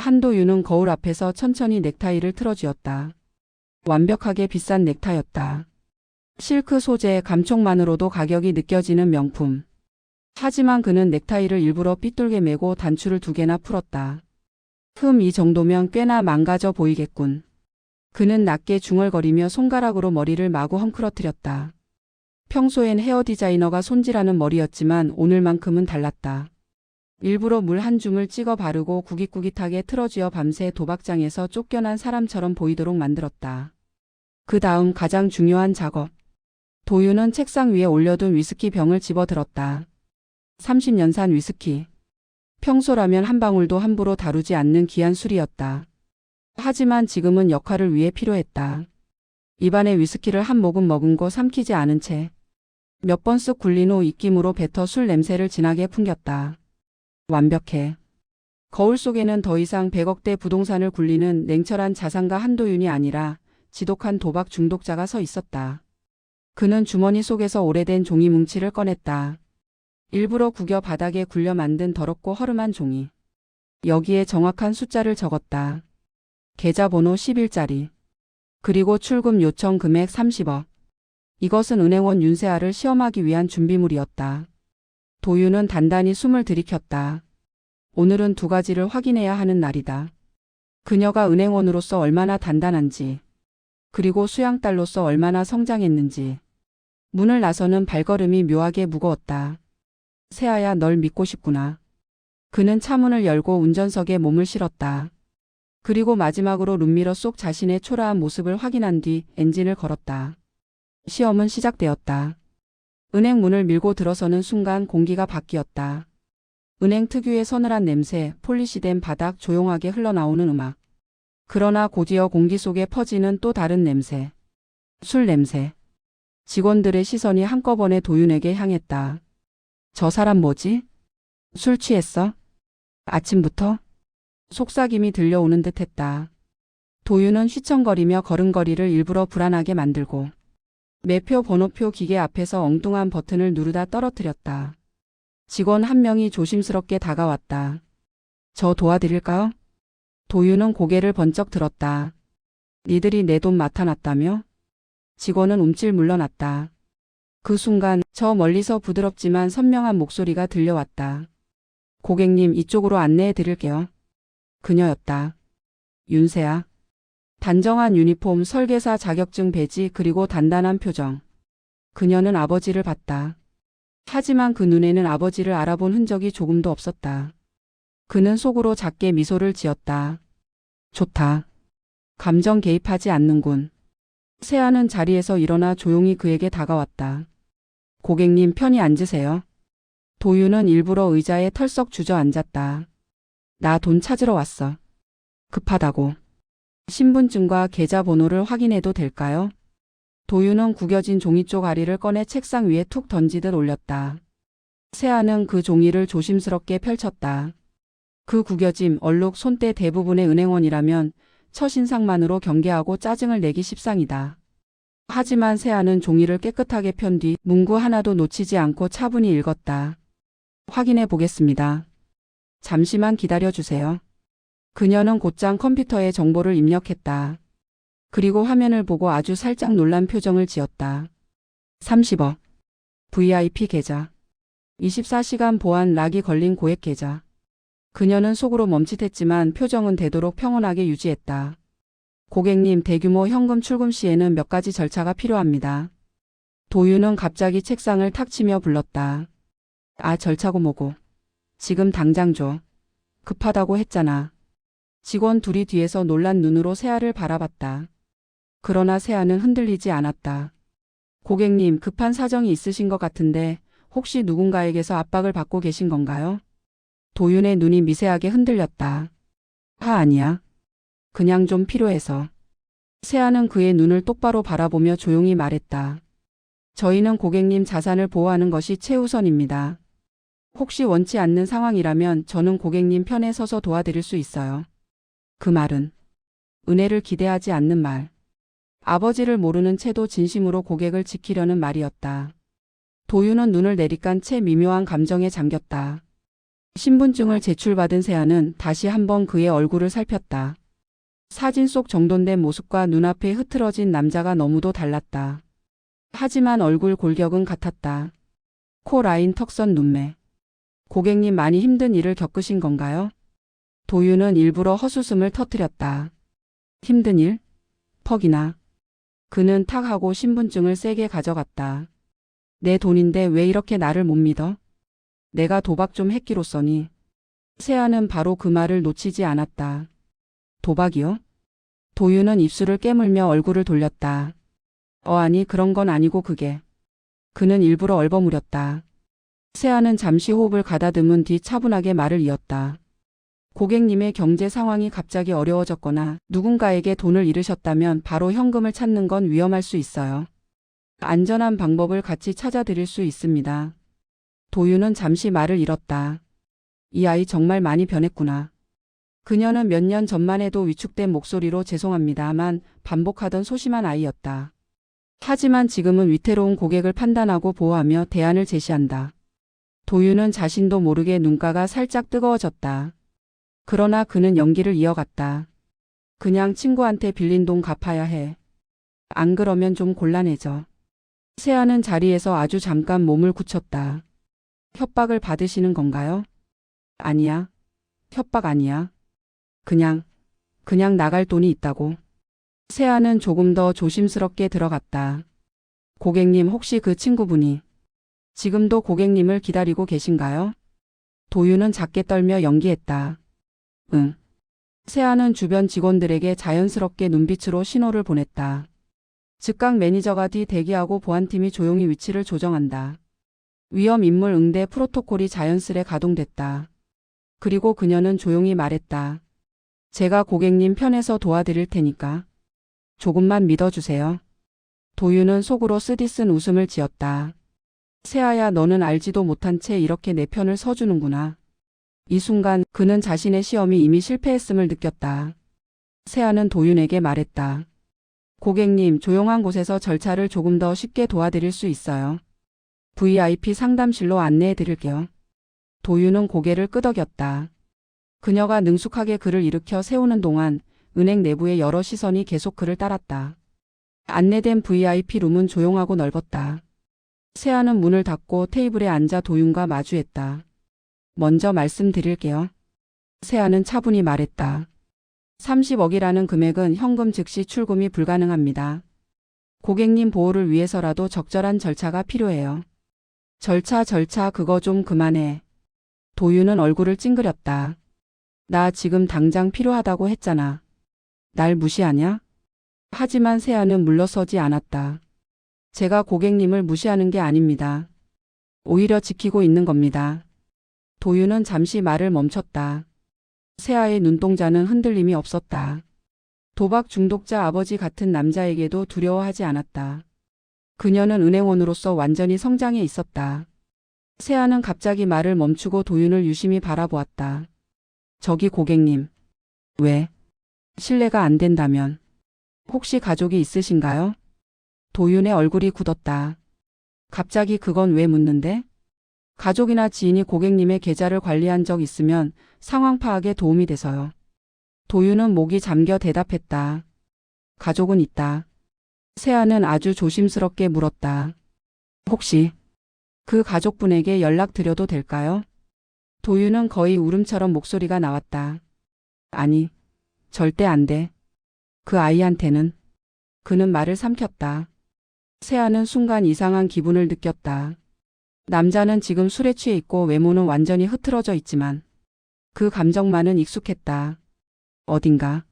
한도윤은 거울 앞에서 천천히 넥타이를 틀어쥐었다. 완벽하게 비싼 넥타이였다. 실크 소재 감촉만으로도 가격이 느껴지는 명품. 하지만 그는 넥타이를 일부러 삐뚤게 매고 단추를 2개나 풀었다. 이 정도면 꽤나 망가져 보이겠군. 그는 낮게 중얼거리며 손가락으로 머리를 마구 헝클어뜨렸다. 평소엔 헤어 디자이너가 손질하는 머리였지만 오늘만큼은 달랐다. 일부러 물 한 줌을 찍어 바르고 구깃구깃하게 틀어쥐어 밤새 도박장에서 쫓겨난 사람처럼 보이도록 만들었다. 그 다음 가장 중요한 작업. 도윤은 책상 위에 올려둔 위스키 병을 집어들었다. 30년산 위스키. 평소라면 한 방울도 함부로 다루지 않는 귀한 술이었다. 하지만 지금은 역할을 위해 필요했다. 입안에 위스키를 한 모금 머금고 삼키지 않은 채 몇 번 쓱 굴린 후 입김으로 뱉어 술 냄새를 진하게 풍겼다. 완벽해. 거울 속에는 더 이상 100억대 부동산을 굴리는 냉철한 자산가 한도윤이 아니라 지독한 도박 중독자가 서 있었다. 그는 주머니 속에서 오래된 종이 뭉치를 꺼냈다. 일부러 구겨 바닥에 굴려 만든 더럽고 허름한 종이. 여기에 정확한 숫자를 적었다. 계좌번호 10일짜리. 그리고 출금 요청 금액 30억. 이것은 은행원 윤세아를 시험하기 위한 준비물이었다. 도윤은 단단히 숨을 들이켰다. 오늘은 2가지를 확인해야 하는 날이다. 그녀가 은행원으로서 얼마나 단단한지, 그리고 수양딸로서 얼마나 성장했는지. 문을 나서는 발걸음이 묘하게 무거웠다. 세아야, 널 믿고 싶구나. 그는 차문을 열고 운전석에 몸을 실었다. 그리고 마지막으로 룸미러 속 자신의 초라한 모습을 확인한 뒤 엔진을 걸었다. 시험은 시작되었다. 은행 문을 밀고 들어서는 순간 공기가 바뀌었다. 은행 특유의 서늘한 냄새, 폴리시된 바닥, 조용하게 흘러나오는 음악. 그러나 곧이어 공기 속에 퍼지는 또 다른 냄새. 술 냄새. 직원들의 시선이 한꺼번에 도윤에게 향했다. 저 사람 뭐지? 술 취했어? 아침부터? 속삭임이 들려오는 듯했다. 도윤은 휘청거리며 걸음걸이를 일부러 불안하게 만들고 매표 번호표 기계 앞에서 엉뚱한 버튼을 누르다 떨어뜨렸다. 직원 한 명이 조심스럽게 다가왔다. 저 도와드릴까요? 도윤은 고개를 번쩍 들었다. 니들이 내 돈 맡아놨다며? 직원은 움찔 물러났다. 그 순간 저 멀리서 부드럽지만 선명한 목소리가 들려왔다. 고객님, 이쪽으로 안내해 드릴게요. 그녀였다. 윤세아. 단정한 유니폼, 설계사 자격증 배지, 그리고 단단한 표정. 그녀는 아버지를 봤다. 하지만 그 눈에는 아버지를 알아본 흔적이 조금도 없었다. 그는 속으로 작게 미소를 지었다. 좋다. 감정 개입하지 않는군. 세아는 자리에서 일어나 조용히 그에게 다가왔다. 고객님, 편히 앉으세요. 도윤은 일부러 의자에 털썩 주저앉았다. 나 돈 찾으러 왔어. 급하다고. 신분증과 계좌번호를 확인해도 될까요? 도윤은 구겨진 종이 쪼가리를 꺼내 책상 위에 툭 던지듯 올렸다. 세아는 그 종이를 조심스럽게 펼쳤다. 그 구겨짐, 얼룩, 손때 대부분의 은행원이라면 첫인상만으로 경계하고 짜증을 내기 십상이다. 하지만 세아는 종이를 깨끗하게 편 뒤 문구 하나도 놓치지 않고 차분히 읽었다. 확인해 보겠습니다. 잠시만 기다려주세요. 그녀는 곧장 컴퓨터에 정보를 입력했다. 그리고 화면을 보고 아주 살짝 놀란 표정을 지었다. 30억. VIP 계좌. 24시간 보안 락이 걸린 고액 계좌. 그녀는 속으로 멈칫했지만 표정은 되도록 평온하게 유지했다. 고객님, 대규모 현금 출금 시에는 몇 가지 절차가 필요합니다. 도윤은 갑자기 책상을 탁 치며 불렀다. 아, 절차고 뭐고. 지금 당장 줘. 급하다고 했잖아. 직원 둘이 뒤에서 놀란 눈으로 세아를 바라봤다. 그러나 세아는 흔들리지 않았다. 고객님, 급한 사정이 있으신 것 같은데 혹시 누군가에게서 압박을 받고 계신 건가요? 도윤의 눈이 미세하게 흔들렸다. 아니야. 그냥 좀 필요해서. 세아는 그의 눈을 똑바로 바라보며 조용히 말했다. 저희는 고객님 자산을 보호하는 것이 최우선입니다. 혹시 원치 않는 상황이라면 저는 고객님 편에 서서 도와드릴 수 있어요. 그 말은 은혜를 기대하지 않는 말. 아버지를 모르는 채도 진심으로 고객을 지키려는 말이었다. 도윤은 눈을 내리깐 채 미묘한 감정에 잠겼다. 신분증을 제출받은 세아는 다시 한번 그의 얼굴을 살폈다. 사진 속 정돈된 모습과 눈앞에 흐트러진 남자가 너무도 달랐다. 하지만 얼굴 골격은 같았다. 코 라인, 턱선, 눈매. 고객님, 많이 힘든 일을 겪으신 건가요? 도윤은 일부러 헛웃음을 터뜨렸다. 힘든 일? 퍽이나. 그는 탁 하고 신분증을 세게 가져갔다. 내 돈인데 왜 이렇게 나를 못 믿어? 내가 도박 좀 했기로써니. 세아는 바로 그 말을 놓치지 않았다. 도박이요? 도윤은 입술을 깨물며 얼굴을 돌렸다. 아니, 그런 건 아니고 그게. 그는 일부러 얼버무렸다. 세아는 잠시 호흡을 가다듬은 뒤 차분하게 말을 이었다. 고객님의 경제 상황이 갑자기 어려워졌거나 누군가에게 돈을 잃으셨다면 바로 현금을 찾는 건 위험할 수 있어요. 안전한 방법을 같이 찾아드릴 수 있습니다. 도윤은 잠시 말을 잃었다. 이 아이 정말 많이 변했구나. 그녀는 몇 년 전만 해도 위축된 목소리로 죄송합니다만 반복하던 소심한 아이였다. 하지만 지금은 위태로운 고객을 판단하고 보호하며 대안을 제시한다. 도윤은 자신도 모르게 눈가가 살짝 뜨거워졌다. 그러나 그는 연기를 이어갔다. 그냥 친구한테 빌린 돈 갚아야 해. 안 그러면 좀 곤란해져. 세아는 자리에서 아주 잠깐 몸을 굳혔다. 협박을 받으시는 건가요? 아니야. 협박 아니야. 그냥 나갈 돈이 있다고. 세아는 조금 더 조심스럽게 들어갔다. 고객님, 혹시 그 친구분이 지금도 고객님을 기다리고 계신가요? 도윤은 작게 떨며 연기했다. 응. 세아는 주변 직원들에게 자연스럽게 눈빛으로 신호를 보냈다. 즉각 매니저가 뒤 대기하고 보안팀이 조용히 위치를 조정한다. 위험 인물 응대 프로토콜이 자연스레 가동됐다. 그리고 그녀는 조용히 말했다. 제가 고객님 편에서 도와드릴 테니까 조금만 믿어주세요. 도윤은 속으로 쓰디쓴 웃음을 지었다. 세아야, 너는 알지도 못한 채 이렇게 내 편을 서주는구나. 이 순간 그는 자신의 시험이 이미 실패했음을 느꼈다. 세아는 도윤에게 말했다. 고객님, 조용한 곳에서 절차를 조금 더 쉽게 도와드릴 수 있어요. VIP 상담실로 안내해 드릴게요. 도윤은 고개를 끄덕였다. 그녀가 능숙하게 그를 일으켜 세우는 동안 은행 내부의 여러 시선이 계속 그를 따랐다. 안내된 VIP 룸은 조용하고 넓었다. 세아는 문을 닫고 테이블에 앉아 도윤과 마주했다. 먼저 말씀드릴게요. 세아는 차분히 말했다. 30억이라는 금액은 현금 즉시 출금이 불가능합니다. 고객님 보호를 위해서라도 적절한 절차가 필요해요. 절차 그거 좀 그만해. 도윤은 얼굴을 찡그렸다. 나 지금 당장 필요하다고 했잖아. 날 무시하냐? 하지만 세아는 물러서지 않았다. 제가 고객님을 무시하는 게 아닙니다. 오히려 지키고 있는 겁니다. 도윤은 잠시 말을 멈췄다. 세아의 눈동자는 흔들림이 없었다. 도박 중독자 아버지 같은 남자에게도 두려워하지 않았다. 그녀는 은행원으로서 완전히 성장해 있었다. 세아는 갑자기 말을 멈추고 도윤을 유심히 바라보았다. 저기 고객님. 왜? 실례가 안 된다면. 혹시 가족이 있으신가요? 도윤의 얼굴이 굳었다. 갑자기 그건 왜 묻는데? 가족이나 지인이 고객님의 계좌를 관리한 적 있으면 상황 파악에 도움이 돼서요. 도윤은 목이 잠겨 대답했다. 가족은 있다. 세아는 아주 조심스럽게 물었다. 혹시 그 가족분에게 연락드려도 될까요? 도윤은 거의 울음처럼 목소리가 나왔다. 아니, 절대 안 돼. 그 아이한테는. 그는 말을 삼켰다. 세아는 순간 이상한 기분을 느꼈다. 남자는 지금 술에 취해 있고 외모는 완전히 흐트러져 있지만 그 감정만은 익숙했다. 어딘가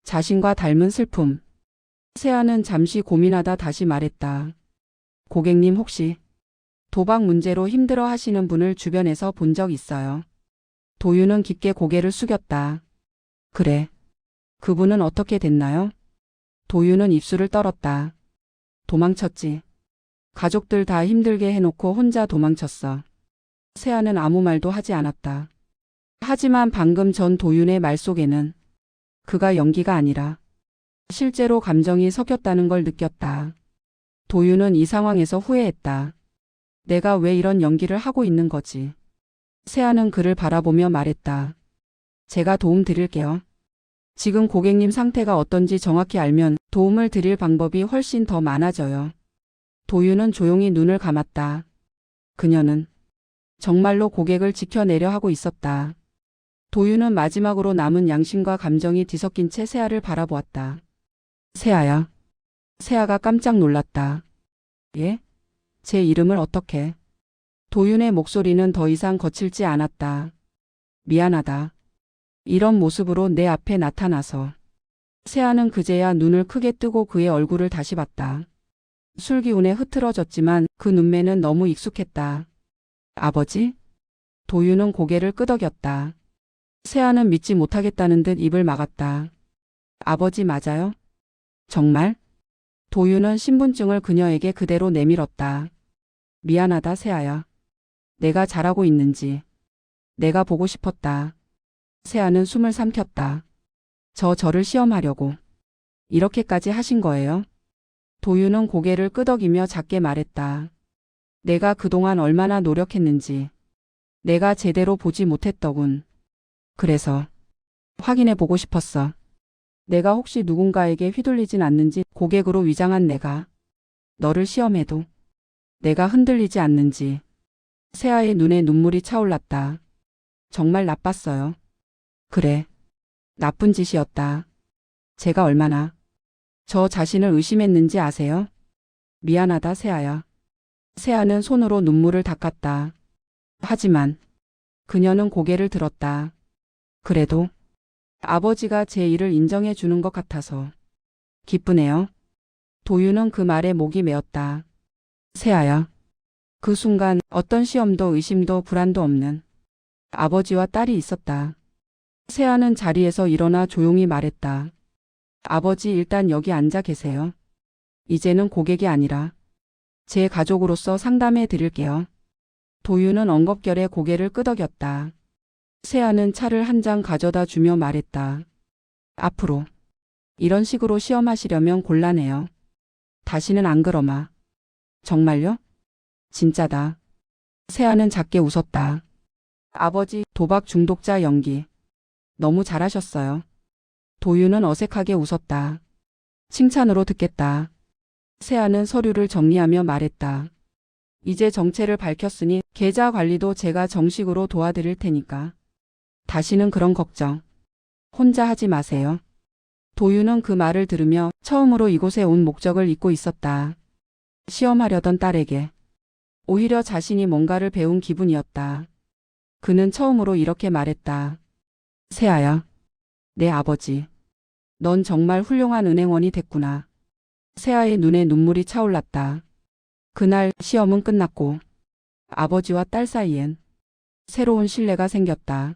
자신과 닮은 슬픔. 세아는 잠시 고민하다 다시 말했다. 고객님, 혹시 도박 문제로 힘들어 하시는 분을 주변에서 본 적 있어요? 도윤은 깊게 고개를 숙였다. 그래. 그분은 어떻게 됐나요? 도윤은 입술을 떨었다. 도망쳤지. 가족들 다 힘들게 해놓고 혼자 도망쳤어. 세아는 아무 말도 하지 않았다. 하지만 방금 전 도윤의 말 속에는 그가 연기가 아니라 실제로 감정이 섞였다는 걸 느꼈다. 도윤은 이 상황에서 후회했다. 내가 왜 이런 연기를 하고 있는 거지? 세아는 그를 바라보며 말했다. 제가 도움 드릴게요. 지금 고객님 상태가 어떤지 정확히 알면 도움을 드릴 방법이 훨씬 더 많아져요. 도윤은 조용히 눈을 감았다. 그녀는 정말로 고객을 지켜내려 하고 있었다. 도윤은 마지막으로 남은 양심과 감정이 뒤섞인 채 세아를 바라보았다. 세아야. 세아가 깜짝 놀랐다. 예? 제 이름을 어떻게? 도윤의 목소리는 더 이상 거칠지 않았다. 미안하다. 이런 모습으로 내 앞에 나타나서. 세아는 그제야 눈을 크게 뜨고 그의 얼굴을 다시 봤다. 술기운에 흐트러졌지만 그 눈매는 너무 익숙했다. 아버지? 도윤은 고개를 끄덕였다. 세아는 믿지 못하겠다는 듯 입을 막았다. 아버지 맞아요? 정말? 도윤은 신분증을 그녀에게 그대로 내밀었다. 미안하다 세아야. 내가 잘하고 있는지. 내가 보고 싶었다. 세아는 숨을 삼켰다. 저를 시험하려고. 이렇게까지 하신 거예요? 도윤은 고개를 끄덕이며 작게 말했다. 내가 그동안 얼마나 노력했는지. 내가 제대로 보지 못했더군. 그래서 확인해 보고 싶었어. 내가 혹시 누군가에게 휘둘리진 않는지 고객으로 위장한 내가 너를 시험해도 내가 흔들리지 않는지. 세아의 눈에 눈물이 차올랐다. 정말 나빴어요. 그래. 나쁜 짓이었다. 제가 얼마나 저 자신을 의심했는지 아세요? 미안하다 세아야. 세아는 손으로 눈물을 닦았다. 하지만 그녀는 고개를 들었다. 그래도 아버지가 제 일을 인정해 주는 것 같아서 기쁘네요. 도윤은 그 말에 목이 메었다. 세아야. 그 순간 어떤 시험도 의심도 불안도 없는 아버지와 딸이 있었다. 세아는 자리에서 일어나 조용히 말했다. 아버지 일단 여기 앉아 계세요. 이제는 고객이 아니라 제 가족으로서 상담해 드릴게요. 도윤은 엉겁결에 고개를 끄덕였다. 세아는 차를 한 잔 가져다 주며 말했다. 앞으로 이런 식으로 시험하시려면 곤란해요. 다시는 안 그러마. 정말요? 진짜다. 세아는 작게 웃었다. 아버지 도박 중독자 연기. 너무 잘하셨어요. 도윤은 어색하게 웃었다. 칭찬으로 듣겠다. 세아는 서류를 정리하며 말했다. 이제 정체를 밝혔으니 계좌 관리도 제가 정식으로 도와드릴 테니까. 다시는 그런 걱정 혼자 하지 마세요. 도윤은 그 말을 들으며 처음으로 이곳에 온 목적을 잊고 있었다. 시험하려던 딸에게 오히려 자신이 뭔가를 배운 기분이었다. 그는 처음으로 이렇게 말했다. 세아야. 내 아버지. 넌 정말 훌륭한 은행원이 됐구나. 세아의 눈에 눈물이 차올랐다. 그날 시험은 끝났고 아버지와 딸 사이엔 새로운 신뢰가 생겼다.